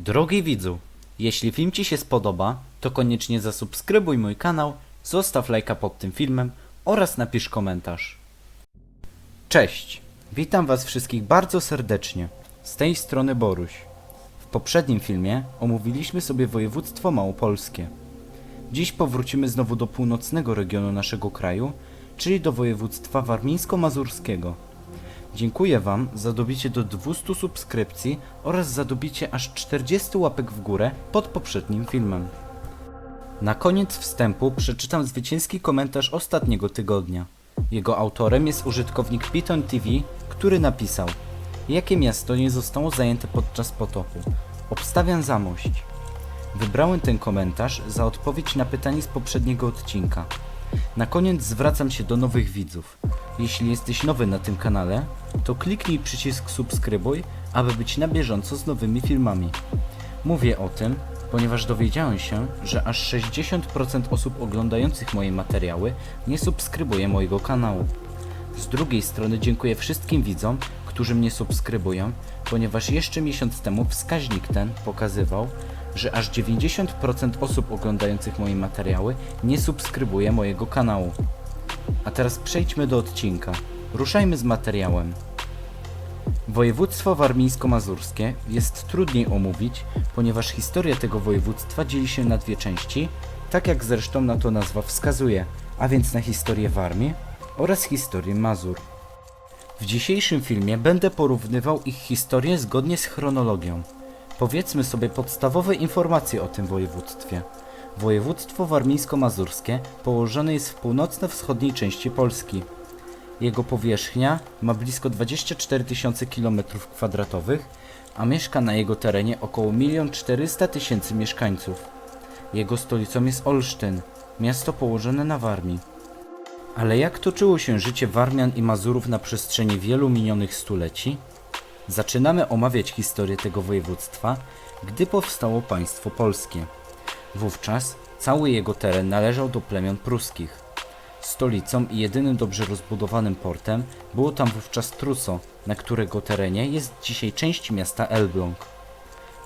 Drogi widzu, jeśli film Ci się spodoba, to koniecznie zasubskrybuj mój kanał, zostaw lajka pod tym filmem oraz napisz komentarz. Cześć, witam Was wszystkich bardzo serdecznie, z tej strony Boruś. W poprzednim filmie omówiliśmy sobie województwo małopolskie. Dziś powrócimy znowu do północnego regionu naszego kraju, czyli do województwa warmińsko-mazurskiego. Dziękuję Wam za dobicie do 200 subskrypcji oraz za dobicie aż 40 łapek w górę pod poprzednim filmem. Na koniec wstępu przeczytam zwycięski komentarz ostatniego tygodnia. Jego autorem jest użytkownik Piton TV, który napisał: jakie miasto nie zostało zajęte podczas potopu? Obstawiam Zamość. Wybrałem ten komentarz za odpowiedź na pytanie z poprzedniego odcinka. Na koniec zwracam się do nowych widzów. Jeśli jesteś nowy na tym kanale, to kliknij przycisk subskrybuj, aby być na bieżąco z nowymi filmami. Mówię o tym, ponieważ dowiedziałem się, że aż 60% osób oglądających moje materiały nie subskrybuje mojego kanału. Z drugiej strony dziękuję wszystkim widzom, którzy mnie subskrybują, ponieważ jeszcze miesiąc temu wskaźnik ten pokazywał, że aż 90% osób oglądających moje materiały nie subskrybuje mojego kanału. A teraz przejdźmy do odcinka. Ruszajmy z materiałem. Województwo warmińsko-mazurskie jest trudniej omówić, ponieważ historia tego województwa dzieli się na dwie części, tak jak zresztą na to nazwa wskazuje, a więc na historię Warmii oraz historię Mazur. W dzisiejszym filmie będę porównywał ich historię zgodnie z chronologią. Powiedzmy sobie podstawowe informacje o tym województwie. Województwo warmińsko-mazurskie położone jest w północno-wschodniej części Polski. Jego powierzchnia ma blisko 24 000 km², a mieszka na jego terenie około 1 400 000 mieszkańców. Jego stolicą jest Olsztyn, miasto położone na Warmii. Ale jak toczyło się życie Warmian i Mazurów na przestrzeni wielu minionych stuleci? Zaczynamy omawiać historię tego województwa, gdy powstało państwo polskie. Wówczas cały jego teren należał do plemion pruskich. Stolicą i jedynym dobrze rozbudowanym portem było tam wówczas Truso, na którego terenie jest dzisiaj część miasta Elbląg.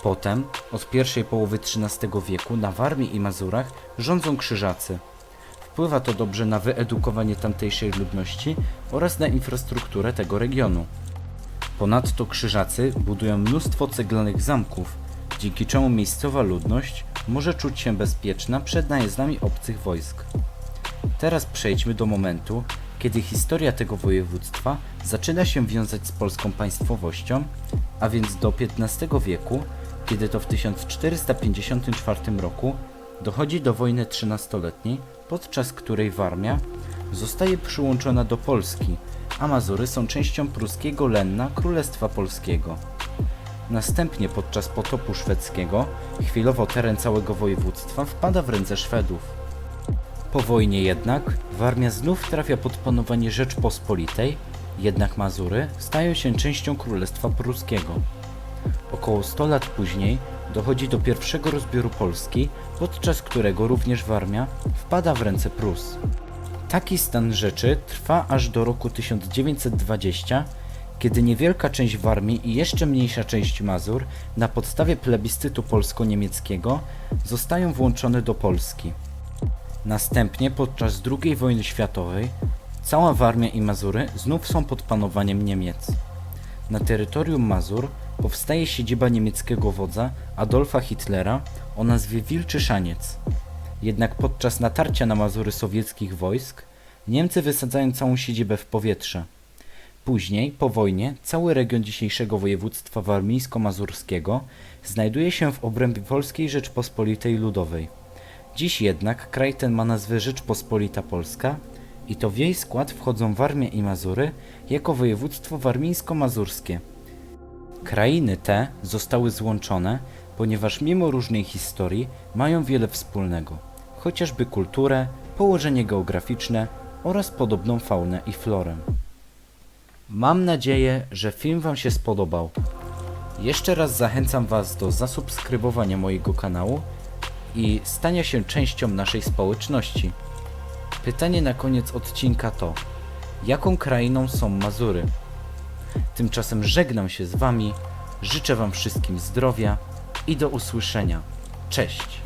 Potem, od pierwszej połowy XIII wieku, na Warmii i Mazurach rządzą Krzyżacy. Wpływa to dobrze na wyedukowanie tamtejszej ludności oraz na infrastrukturę tego regionu. Ponadto Krzyżacy budują mnóstwo ceglanych zamków, dzięki czemu miejscowa ludność może czuć się bezpieczna przed najazdami obcych wojsk. Teraz przejdźmy do momentu, kiedy historia tego województwa zaczyna się wiązać z polską państwowością, a więc do XV wieku, kiedy to w 1454 roku dochodzi do wojny trzynastoletniej, podczas której Warmia zostaje przyłączona do Polski, a Mazury są częścią pruskiego Lenna Królestwa Polskiego. Następnie podczas potopu szwedzkiego chwilowo teren całego województwa wpada w ręce Szwedów. Po wojnie jednak Warmia znów trafia pod panowanie Rzeczpospolitej, jednak Mazury stają się częścią Królestwa Pruskiego. Około 100 lat później dochodzi do pierwszego rozbioru Polski, podczas którego również Warmia wpada w ręce Prus. Taki stan rzeczy trwa aż do roku 1920, kiedy niewielka część Warmii i jeszcze mniejsza część Mazur na podstawie plebiscytu polsko-niemieckiego zostają włączone do Polski. Następnie podczas II wojny światowej cała Warmia i Mazury znów są pod panowaniem Niemiec. Na terytorium Mazur powstaje siedziba niemieckiego wodza Adolfa Hitlera o nazwie Wilczy Szaniec. Jednak podczas natarcia na Mazury sowieckich wojsk Niemcy wysadzają całą siedzibę w powietrze. Później, po wojnie, cały region dzisiejszego województwa warmińsko-mazurskiego znajduje się w obrębie Polskiej Rzeczpospolitej Ludowej. Dziś jednak kraj ten ma nazwę Rzeczpospolita Polska i to w jej skład wchodzą Warmia i Mazury jako województwo warmińsko-mazurskie. Krainy te zostały złączone, ponieważ mimo różnej historii mają wiele wspólnego, chociażby kulturę, położenie geograficzne oraz podobną faunę i florę. Mam nadzieję, że film Wam się spodobał. Jeszcze raz zachęcam Was do zasubskrybowania mojego kanału i stania się częścią naszej społeczności. Pytanie na koniec odcinka to: jaką krainą są Mazury? Tymczasem żegnam się z Wami, życzę Wam wszystkim zdrowia i do usłyszenia. Cześć!